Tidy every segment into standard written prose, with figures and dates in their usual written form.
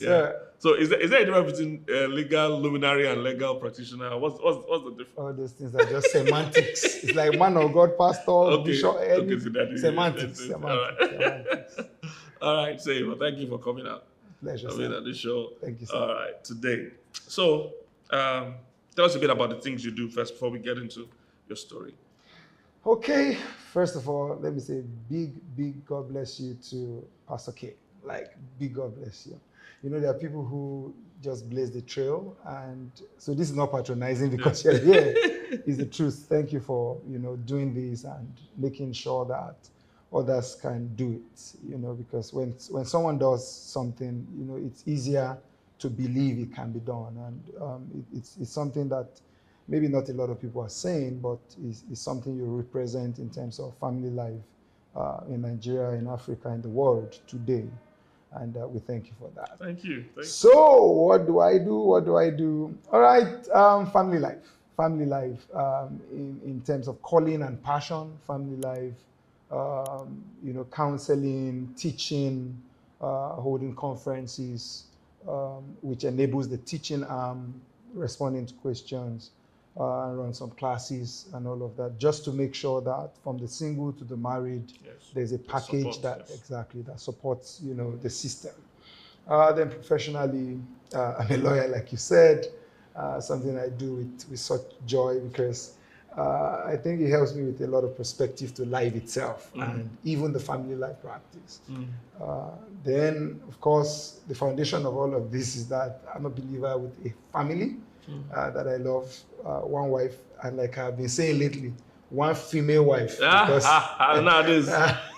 Yeah. So is there a difference between legal luminary and legal practitioner? What's the difference? All those things are just semantics. It's like man of God, pastor, Okay. bishop, Okay, so that is semantics. semantics. All right, say, well, thank you for coming out. Pleasure, Coming sir. on the show. Thank you, sir. All right, today. So, tell us a bit about the things you do first before we get into your story. Okay, first of all, let me say big God bless you to Pastor K. Like, big God bless you. You know, there are people who just blaze the trail, and so this is not patronizing because you're here. It's the truth. Thank you for, doing this and making sure that others can do it, because when someone does something, it's easier to believe it can be done. And it's something that maybe not a lot of people are saying, but it's something you represent in terms of family life in Nigeria, in Africa, in the world today. And we thank you for that. Thank you. So what do I do? All right, family life. In terms of calling and passion, family life, counseling, teaching, holding conferences, which enables the teaching arm, responding to questions, run some classes and all of that, just to make sure that from the single to the married, there's a package that supports, the system. Then professionally, I'm a lawyer, like you said, something I do with such joy because I think it helps me with a lot of perspective to life itself and even the family life practice. Then, of course, the foundation of all of this is that I'm a believer with a family that I love, one wife, and like I've been saying lately, one female wife. Because, nowadays,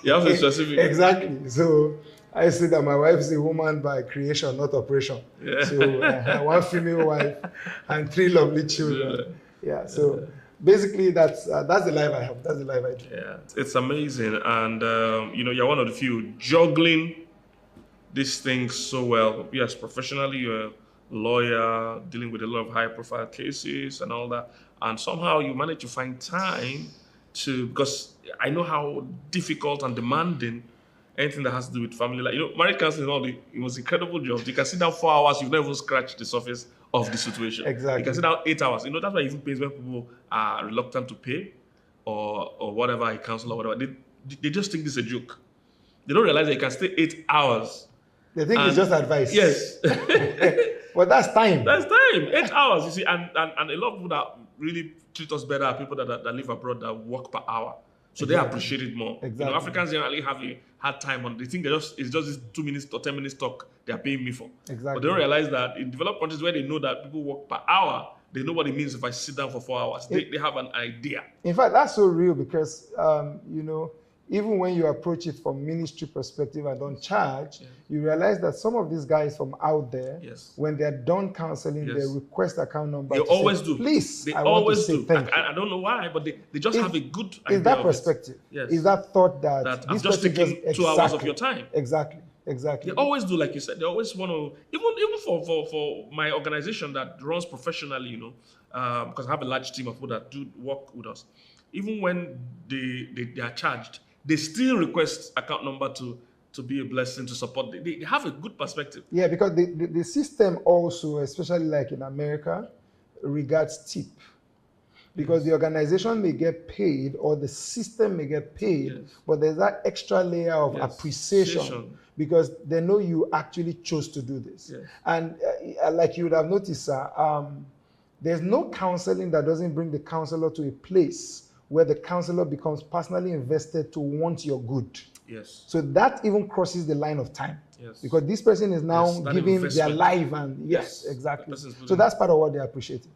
you have to be specific. Exactly. So I say that my wife is a woman by creation, not operation. Yeah. So one female wife and 3 lovely children. Yeah. So basically, that's the life I have. That's the life I do. Yeah, it's amazing, and you're one of the few juggling these things so well. Yes, professionally, you're a lawyer dealing with a lot of high-profile cases and all that, and somehow you manage to find time to, because I know how difficult and demanding anything that has to do with family life. Marriage counseling is all the most incredible jobs. You can sit down 4 hours, you've never even scratched the surface of the situation. Exactly. You can sit down 8 hours. That's why even pays when people are reluctant to pay or whatever, a counselor or whatever. They just think this is a joke. They don't realize that you can stay 8 hours. They think it's just advice. Yes. But that's time. That's time. 8 hours, you see. And a lot of people that really treat us better are people that live abroad that work per hour. So they appreciate it more. Exactly. Africans generally have a hard time on. They think it's just this 2 minutes or 10 minutes talk they are paying me for. Exactly. But they don't realize that in developed countries where they know that people work per hour, they know what it means if I sit down for 4 hours. They have an idea. In fact, that's so real because even when you approach it from ministry perspective and don't charge, you realize that some of these guys from out there, when they're done counseling, they request account number. They always do. Please, they I always want to say thank you. I don't know why, but they just have a good idea. Is that perspective? Yes. Is that thought that I'm just taking 2 hours of your time? Exactly. They always do, like you said. They always want to, even for my organization that runs professionally, because I have a large team of people that do work with us. Even when they are charged, they still request account number to be a blessing, to support. They have a good perspective. Yeah, because the system also, especially like in America, regards tip. Because the organization may get paid or the system may get paid, but there's that extra layer of appreciation because they know you actually chose to do this. Yes. And like you would have noticed, there's no counseling that doesn't bring the counselor to a place where the counselor becomes personally invested to want your good. Yes. So that even crosses the line of time. Yes. Because this person is now giving their life and exactly. So that's part of what they're appreciating.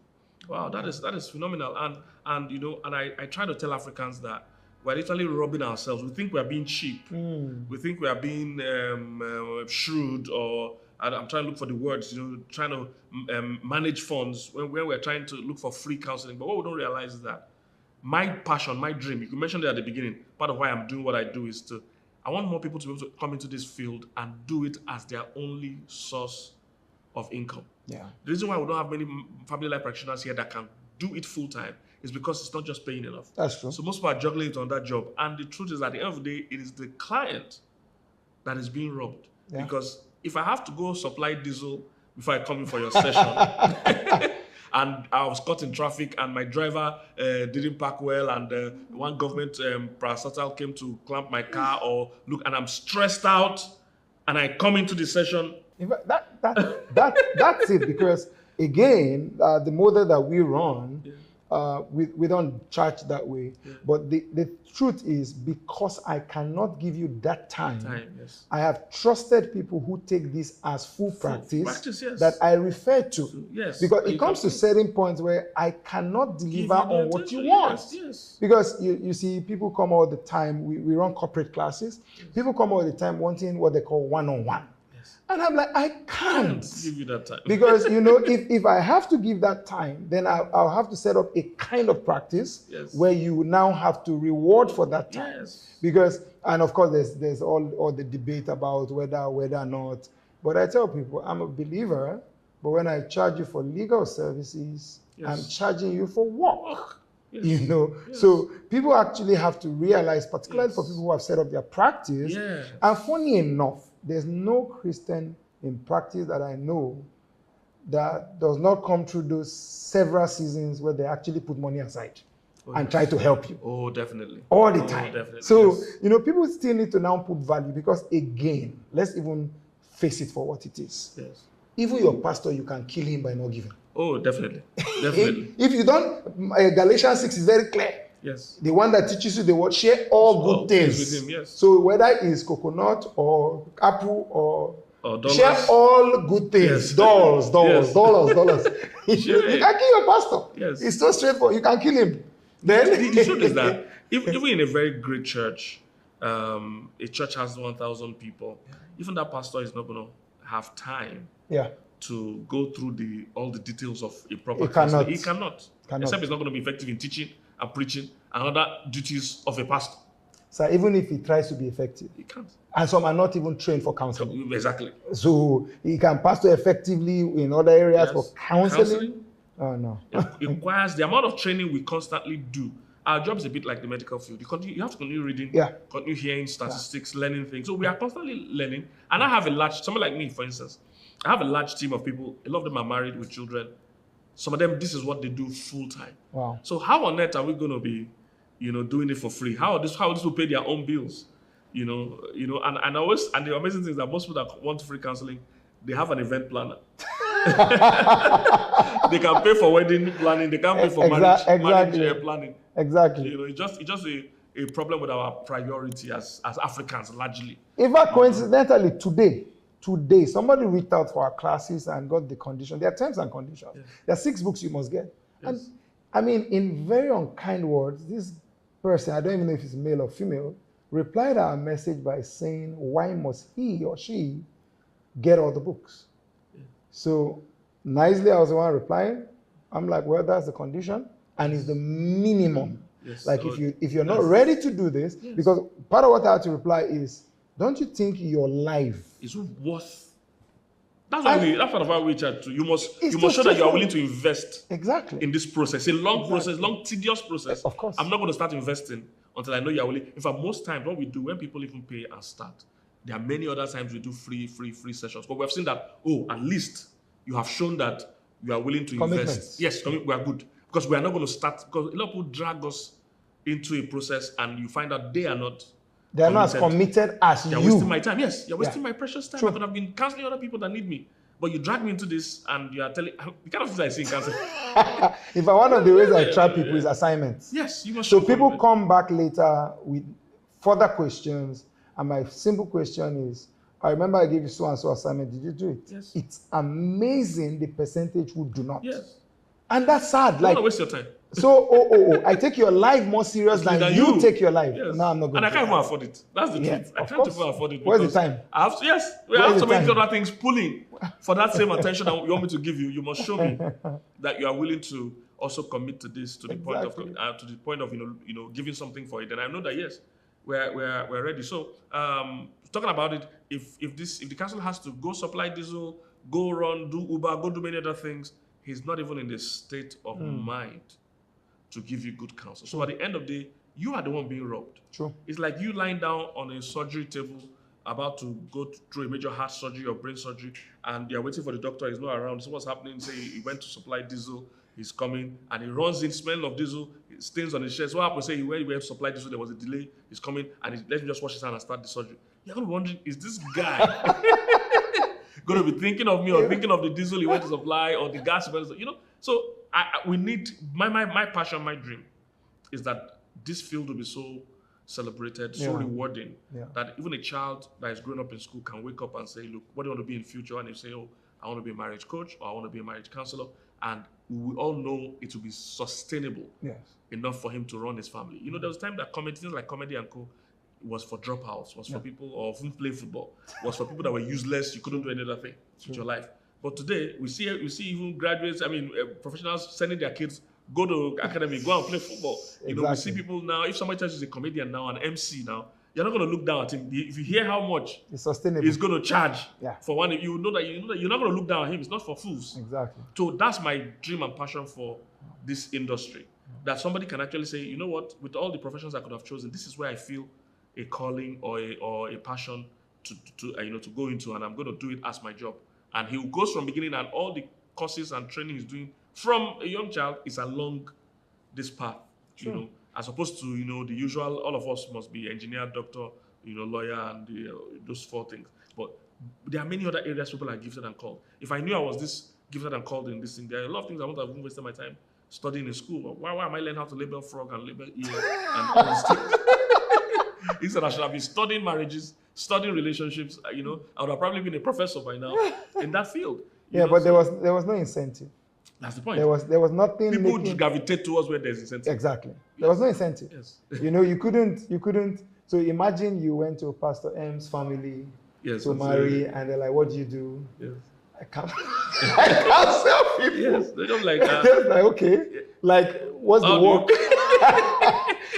Wow, that is phenomenal. And I try to tell Africans that we're literally robbing ourselves. We think we're being cheap. We think we are being shrewd, or I'm trying to look for the words, trying to manage funds when we're trying to look for free counseling. But what we don't realize is that my passion, my dream, you mentioned it at the beginning, part of why I'm doing what I do is I want more people to be able to come into this field and do it as their only source of income. Yeah. The reason why we don't have many family life practitioners here that can do it full time is because it's not just paying enough. That's true. So most people are juggling it on that job. And the truth is, at the end of the day, it is the client that is being robbed because if I have to go supply diesel before I come in for your session, and I was caught in traffic and my driver didn't park well, and one government parastatal came to clamp my car, or look, and I'm stressed out, and I come into the session. In fact, that's it, because again, the model that we run, we don't charge that way. But the truth is, because I cannot give you that time, Yes. I have trusted people who take this as full practice, yes. that I refer to. Yes. Because it comes to certain points where I cannot deliver on what you want. Yes. Because you see, people come all the time, we run corporate classes, people come all the time wanting what they call one-on-one. And I'm like, I can't give you that time. Because, you know, if I have to give that time, then I'll have to set up a kind of practice where you now have to reward for that time. Yes. Because, and of course, there's all the debate about whether or not. But I tell people, I'm a believer, but when I charge you for legal services, I'm charging you for work. Yes. You know, so people actually have to realize, particularly for people who have set up their practice. And funny enough, there's no Christian in practice that I know that does not come through those several seasons where they actually put money aside and try to help you. Oh, definitely. All the time. Definitely. So, you know, people still need to now put value, because again, let's even face it for what it is. Yes. Even your pastor, you can kill him by not giving. Oh, definitely. Definitely. If you don't, Galatians 6 is very clear. Yes. The one that teaches you the word, share all good things. With him, yes. So whether it's coconut or apple or dollars. Share all good things. Dollars. You can kill your pastor. Yes. It's so straightforward. You can kill him. Then the truth is that even in a very great church, a church has 1,000 people. Even that pastor is not going to have time to go through all the details of a proper counseling. He cannot. Except he's not going to be effective in teaching and preaching and other duties of a pastor. So even if he tries to be effective, he can't. And some are not even trained for counseling. Exactly. So he can pastor effectively in other areas for counseling. Oh no. It requires the amount of training we constantly do. Our job is a bit like the medical field. You have to continue reading, continue hearing statistics, learning things. So we are constantly learning. And I have someone like me, for instance, I have a large team of people. A lot of them are married with children. Some of them, this is what they do full time. Wow. So how on earth are we going to be, doing it for free? How this will pay their own bills? And the amazing thing is that most people that want free counseling, they have an event planner. They can pay for wedding planning. They can pay for marriage planning. Exactly. It's just a problem with our priority as Africans largely. In fact, coincidentally, today, somebody reached out for our classes and got the condition. There are terms and conditions. Yes. There are 6 books you must get. Yes. And I mean, in very unkind words, this person, I don't even know if it's male or female, replied our message by saying, why must he or she get all the books? Yeah. So nicely, I was the one replying. I'm like, well, that's the condition. And it's the minimum. Yes. Like if you're not ready to do this, because part of what I had to reply is, don't you think your life is worth? That's part of our way to. You must show that you are willing to invest in this process. A long process, long tedious process. Of course. I'm not going to start investing until I know you are willing. In fact, most times what we do when people even pay and start, there are many other times we do free sessions. But we have seen that, at least you have shown that you are willing to invest. Yes, we are good. Because we are not going to start, because a lot of people drag us into a process and you find out they are not. They're not as committed as you. You're wasting my time. Yes, you're wasting my precious time. I could have been counseling other people that need me. But you drag me into this and you are telling the kind of things I see in counseling. In fact, one of the ways I trap people is assignments. Yes, you must. So people come back later with further questions. And my simple question is, I remember I gave you so and so assignment. Did you do it? Yes. It's amazing the percentage who do not. Yes. And that's sad. You don't want to waste your time. So, I take your life more serious than you take your life. Yes. No, I'm not going to. And I can't even afford it. That's the truth. I can't even afford it. Where's the time? I have to, we have so many other things pulling for that same attention that you want me to give you. You must show me that you are willing to also commit to this to the point of giving something for it. And I know that yes, we're ready. So talking about it, if the council has to go supply diesel, go run, do Uber, go do many other things, he's not even in the state of mind to give you good counsel. So at the end of the day, you are the one being robbed. True. It's like you lying down on a surgery table about to go through a major heart surgery or brain surgery, and they're waiting for the doctor. He's not around. So what's happening? Say he went to supply diesel. He's coming, and he runs in, smell of diesel, it stains on his shirt. So what happened? Say he went to supply diesel. There was a delay. He's coming, and let him just wash his hand and start the surgery. You're gonna be wondering, is this guy gonna be thinking of me or thinking of the diesel he went to supply or the gas? You know. So we need my passion, my dream, is that this field will be so celebrated, so rewarding, that even a child that is growing up in school can wake up and say, look, what do you want to be in future? And they say, oh, I want to be a marriage coach, or I want to be a marriage counselor. And we all know it will be sustainable enough for him to run his family. You know, there was time that things like Comedy and Co. was for dropouts, was for people who play football, was for people that were useless, you couldn't do any other thing with your life. But today, we see even graduates, professionals sending their kids, go to academy, go and play football. You know, we see people now, if somebody tells you he's a comedian now, an MC now, you're not going to look down at him. If you hear how much it's sustainable, he's going to charge for one, you know that you're not going to look down at him. It's not for fools. Exactly. So that's my dream and passion for this industry. That somebody can actually say, you know what, with all the professions I could have chosen, this is where I feel a calling or a passion to go into, and I'm going to do it as my job. And he goes from beginning, and all the courses and training he's doing from a young child is along this path, you know, as opposed to, you know, the usual, all of us must be engineer, doctor, you know, lawyer, and those 4 things. But there are many other areas people are gifted and called. If I knew I was this gifted and called in this thing, there are a lot of things I wouldn't have wasted my time studying in school. Why am I learning how to label frog and label ear and all these things? Instead, I should have been studying marriages, studying relationships. You know, I would have probably been a professor by now in that field. Yeah, but there was no incentive. That's the point. There was nothing. People gravitate towards where there's incentive. Exactly. There was no incentive. Yes. You know, you couldn't. So imagine you went to Pastor M's family to marry, and they're like, "What do you do?" Yes. I can't sell people. Yes, they don't like that. They're like, okay, like what's the work?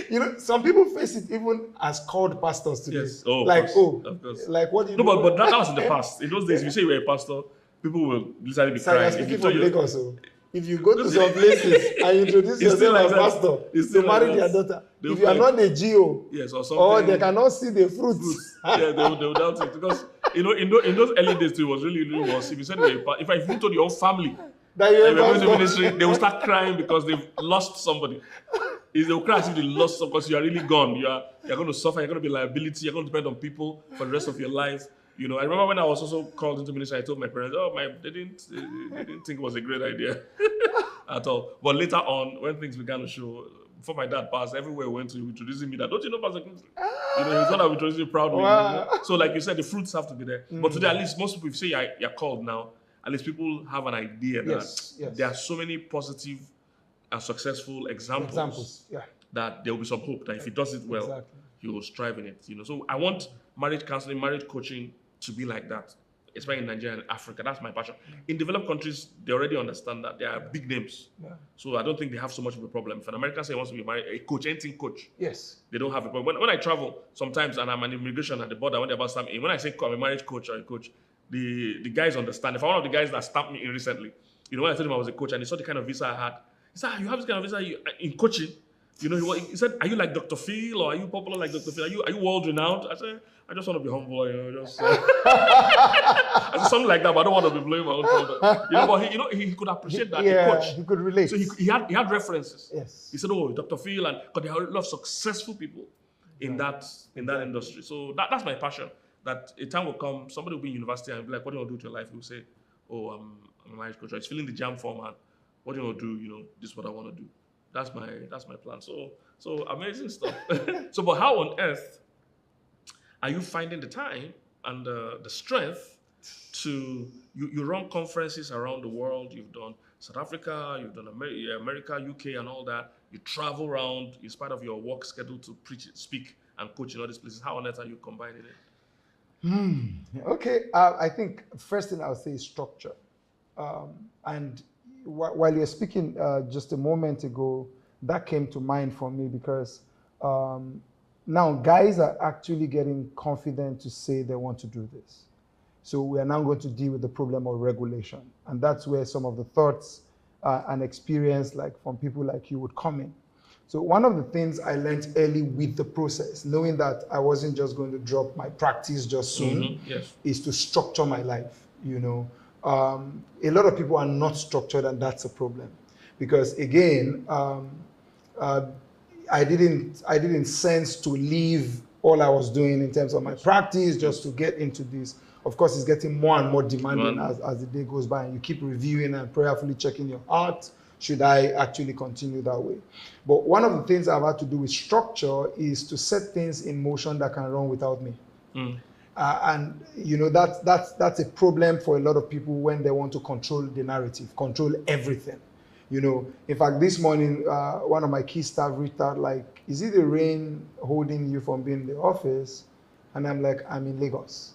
You know, some people face it even as called pastors today. Yes. Oh, like, of course. Like what do you do? No, but that was in the past. In those days, if you say you were a pastor, people will literally be crying. Speaking from Lagos, so if you go to some places and introduce yourself as pastor to marry their daughter, if you are not a GO, or something, or they cannot see the fruits. They will doubt it, because you know in those early days too, it was really worse. If you said if you told your whole family that you were going to ministry, they will start crying because they've lost somebody. They will cry as if they lost something, because you are really gone. You're going to suffer. You're going to be liability. You're going to depend on people for the rest of your life. You know, I remember when I was also called into ministry, I told my parents, they didn't think it was a great idea at all. But later on, when things began to show, before my dad passed, everywhere we went to introducing me that, don't you know Pastor Kingsley? You know, he's not that introducing you proudly. Wow. You know? So like you said, the fruits have to be there. But today, at least most people, if you say you're called now, at least people have an idea that there are so many positive and successful examples that there will be some hope that if he does it well, he will strive in it. You know, so I want marriage counseling, marriage coaching to be like that, especially in Nigeria and Africa. That's my passion. In developed countries, they already understand that there are big names. So I don't think they have so much of a problem. If an American say he wants to be married, a coach, anything coach, they don't have a problem. When I travel sometimes and I'm an immigration at the border, when they're about stamping, when I say I'm a marriage coach or a coach, the guys understand. If I'm one of the guys that stamped me in recently, you know, when I told him I was a coach and he saw the kind of visa I had, he said, you have this kind of visa in coaching? You know, he said, are you like Dr. Phil, or are you popular like Dr. Phil? Are you world renowned? I said, I just want to be humble, you know, just I said something like that, but I don't want to be blowing my own shoulder. You know, but he could appreciate that. Yeah, the coach. he could relate. So he had references. Yes. He said, oh, Dr. Phil, and because there are a lot of successful people in that industry. So that's my passion. That a time will come, somebody will be in university and be like, what do you want to do with your life? He'll say, oh, I'm a marriage coach. He's filling the jam form, and what do you want to do? You know, this is what I want to do. That's my plan. So amazing stuff. So, but how on earth are you finding the time and the strength to you run conferences around the world? You've done South Africa, you've done America, UK, and all that. You travel around in spite of your work schedule to preach, speak, and coach in all these places. How on earth are you combining it? Okay, I think first thing I would say is structure. And while you were speaking just a moment ago, that came to mind for me because now guys are actually getting confident to say they want to do this. So we are now going to deal with the problem of regulation. And that's where some of the thoughts and experience like from people like you would come in. So one of the things I learned early with the process, knowing that I wasn't just going to drop my practice just soon, is to structure my life. You know, a lot of people are not structured, and that's a problem. Because again, I didn't sense to leave all I was doing in terms of my practice just to get into this. Of course, it's getting more and more demanding as the day goes by, and you keep reviewing and prayerfully checking your heart. Should I actually continue that way? But one of the things I've had to do with structure is to set things in motion that can run without me. And you know, that's a problem for a lot of people when they want to control the narrative, control everything. You know, in fact, this morning, one of my key staff reached out like, is it the rain holding you from being in the office? And I'm like, I'm in Lagos.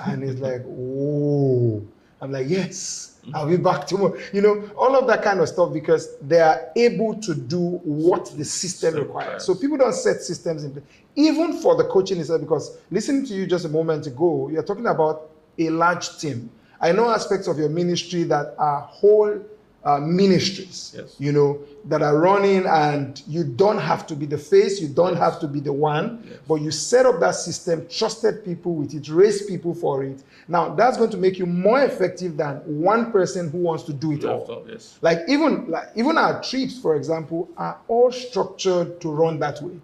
And it's like, whoa. I'm like, yes, I'll be back tomorrow. You know, all of that kind of stuff, because they are able to do what the system requires. So people don't set systems in place, even for the coaching itself, because listening to you just a moment ago, you're talking about a large team. I know aspects of your ministry that are whole ministries, you know, that are running, and you don't have to be the face, you don't have to be the one, but you set up that system, trusted people with it, raised people for it. Now, that's going to make you more effective than one person who wants to do it all. Like even our trips, for example, are all structured to run that way.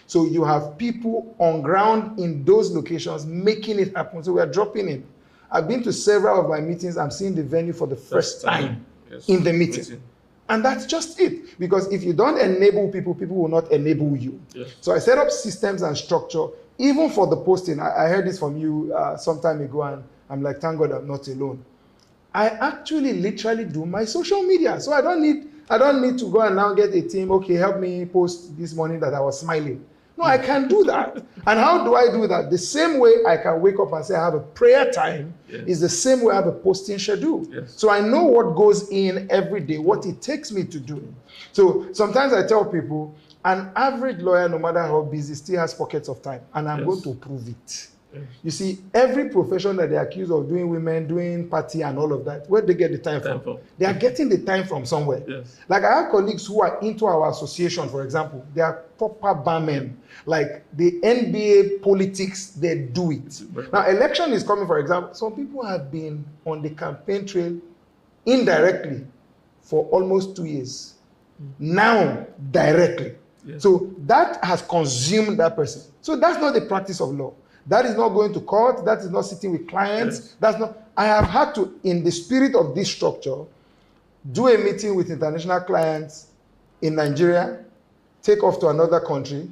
So you have people on ground in those locations making it happen. So we are dropping in. I've been to several of my meetings. I'm seeing the venue for the first time. In the meeting. And that's just it. Because if you don't enable people, people will not enable you. So I set up systems and structure, even for the posting. I heard this from you some time ago, and I'm like, thank God I'm not alone. I actually literally do my social media. So I don't need to go and now get a team, okay, help me post this morning that I was smiling. No, I can do that. And how do I do that? The same way I can wake up and say I have a prayer time is the same way I have a posting schedule. So I know what goes in every day, what it takes me to do. So sometimes I tell people, an average lawyer, no matter how busy, still has pockets of time. And I'm going to prove it. You see, every profession that they're accused of doing women, doing party and all of that, where they get the time from? They are getting the time from somewhere. Like I have colleagues who are into our association, for example. They are proper barmen. Like the NBA politics, they do it. Now, election is coming, for example. Some people have been on the campaign trail indirectly for almost 2 years. Now, directly. So that has consumed that person. So that's not the practice of law. That is not going to court. That is not sitting with clients. That's not. I have had to, in the spirit of this structure, do a meeting with international clients in Nigeria, take off to another country,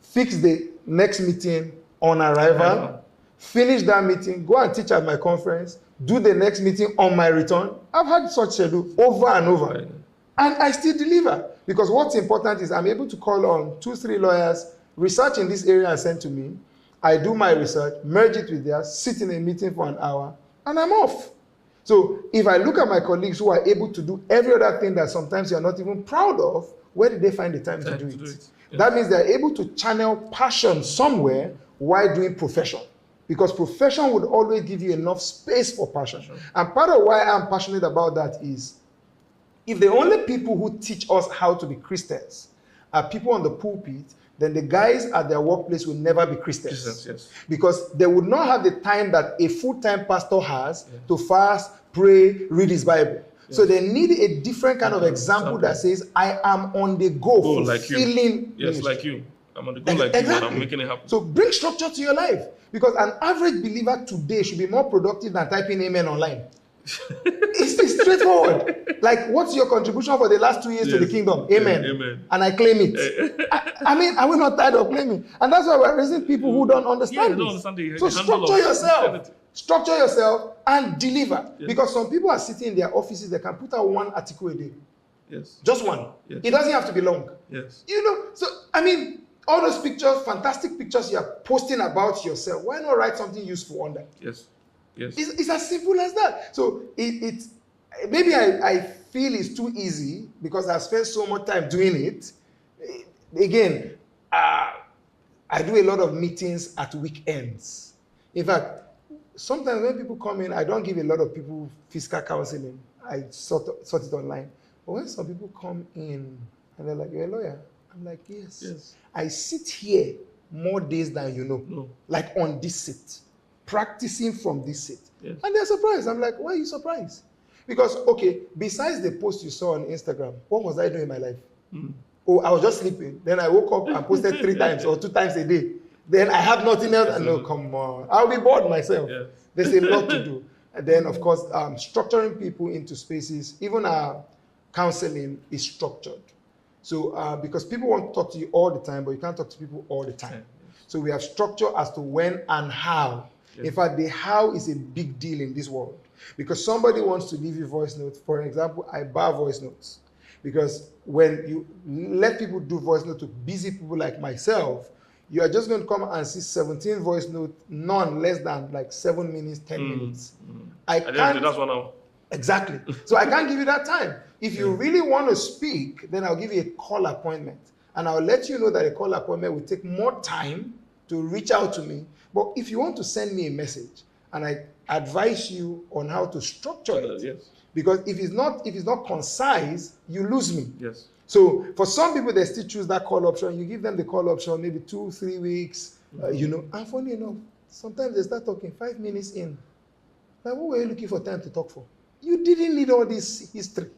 fix the next meeting on arrival, finish that meeting, go and teach at my conference, do the next meeting on my return. I've had such schedule over and over. And I still deliver. Because what's important is I'm able to call on 2-3 lawyers, research in this area and send to me. I do my research, merge it with theirs, sit in a meeting for an hour, and I'm off. So if I look at my colleagues who are able to do every other thing that sometimes you're not even proud of, where did they find the time to do it? That means they're able to channel passion somewhere while doing profession. Because profession would always give you enough space for passion. And part of why I'm passionate about that is, if the only people who teach us how to be Christians are people on the pulpit, then the guys at their workplace will never be Christians. Because they would not have the time that a full-time pastor has to fast, pray, read his Bible. So they need a different kind of example that says, I am on the go, fulfilling ministry. Like you. I'm on the go like you, and I'm making it happen. So bring structure to your life. Because an average believer today should be more productive than typing amen online. It's straightforward. Like, what's your contribution for the last 2 years to the kingdom? Amen. Amen. And I claim it. I mean, are we not tired of claiming? And that's why we're raising people who don't understand they don't understand the So structure yourself. Structure yourself and deliver. Because some people are sitting in their offices, they can put out one article a day. Just one. It doesn't have to be long. You know, so, I mean, all those pictures, fantastic pictures you are posting about yourself, why not write something useful on that? It's as simple as that. So it's maybe I feel it's too easy because I've spent so much time doing it. Again, I do a lot of meetings at weekends. In fact, sometimes when people come in, I don't give a lot of people fiscal counseling. I sort it online. But when some people come in and they're like, you're a lawyer, I'm like, yes. Yes. I sit here more days than you know. No. Like on this seat, practicing from this seat. Yes. And they're surprised. I'm like, why are you surprised? Because, okay, besides the post you saw on Instagram, what was I doing in my life? Oh, I was just sleeping. Then I woke up and posted 3 times or 2 times a day. Then I have nothing else. No, come on. I'll be bored myself. Yes. There's a lot to do. And then, of course, structuring people into spaces, even our counseling is structured. So, because people want to talk to you all the time, but you can't talk to people all the time. So we have structure as to when and how. Yes. In fact, the how is a big deal in this world. Because somebody wants to leave you voice notes. For example, I bar voice notes. Because when you let people do voice notes to busy people like myself, you are just going to come and see 17 voice notes, none less than like 7 minutes, 10 minutes. I can't. That's 1 hour. Exactly. So I can't give you that time. If you really want to speak, then I'll give you a call appointment. And I'll let you know that a call appointment will take more time to reach out to me. But if you want to send me a message, and I advise you on how to structure it, yes. Because if it's not concise, you lose me. Yes. So for some people, they still choose that call option. You give them the call option, maybe 2-3 weeks, And funny enough, sometimes they start talking 5 minutes in. Like, what were you looking for time to talk for? You didn't need all this history.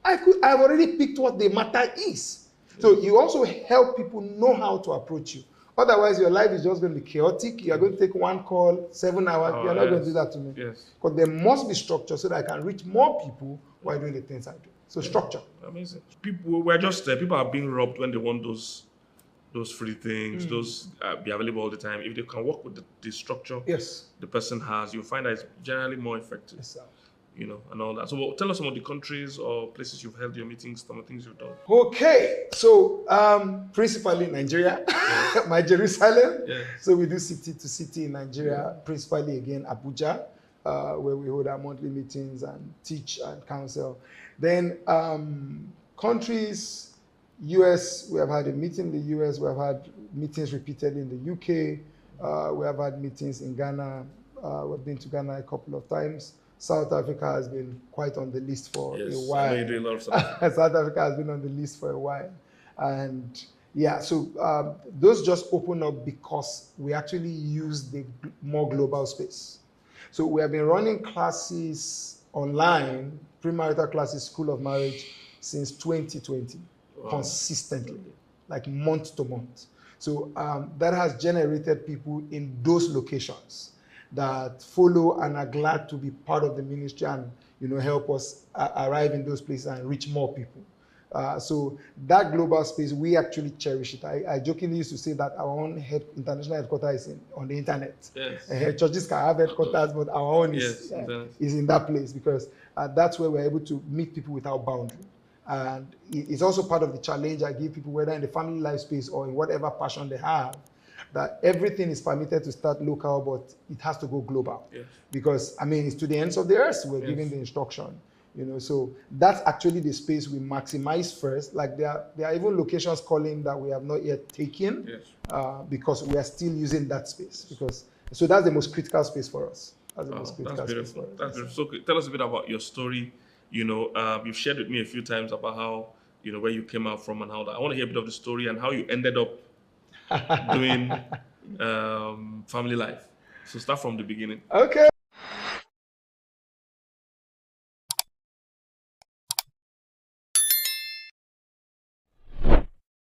I've already picked what the matter is. So you also help people know how to approach you. Otherwise, your life is just going to be chaotic. You are going to take 1 call, 7 hours. You are not going to do that to me. Yes. Because there must be structure so that I can reach more people while doing the things I do. So structure. Amazing. People people are being robbed when they want those free things, those be available all the time. If they can work with the structure the person has, you'll find that it's generally more effective. Yes, sir. And all that. So tell us some of the countries or places you've held your meetings, some of the things you've done. Okay, so principally Nigeria, my Jerusalem. Yes. So we do city to city in Nigeria, principally again Abuja, where we hold our monthly meetings and teach and counsel. Then countries, US, we have had a meeting in the US, we have had meetings repeatedly in the UK, we have had meetings in Ghana, we've been to Ghana a couple of times. South Africa has been quite on the list for a while. I know you do a lot of stuff. South Africa has been on the list for a while. And yeah, so those just open up because we actually use the more global space. So we have been running classes online, premarital classes, School of Marriage, since 2020, consistently, like month to month. So that has generated people in those locations that follow and are glad to be part of the ministry and help us arrive in those places and reach more people. So that global space, we actually cherish it. I jokingly used to say that our own international headquarters is on the internet. Yes. Churches can have headquarters, but our own is in that place because that's where we're able to meet people without boundary. And it's also part of the challenge I give people, whether in the family life space or in whatever passion they have, that everything is permitted to start local, but it has to go global. Yes. Because, it's to the ends of the earth we're giving the instruction. So that's actually the space we maximize first. Like there are even locations calling that we have not yet taken because we are still using that space. So that's the most critical space for us. That's the most critical space for us. That's beautiful. So tell us a bit about your story. You've shared with me a few times about how, where you came out from and how that. I want to hear a bit of the story and how you ended up doing family life. So start from the beginning. Okay.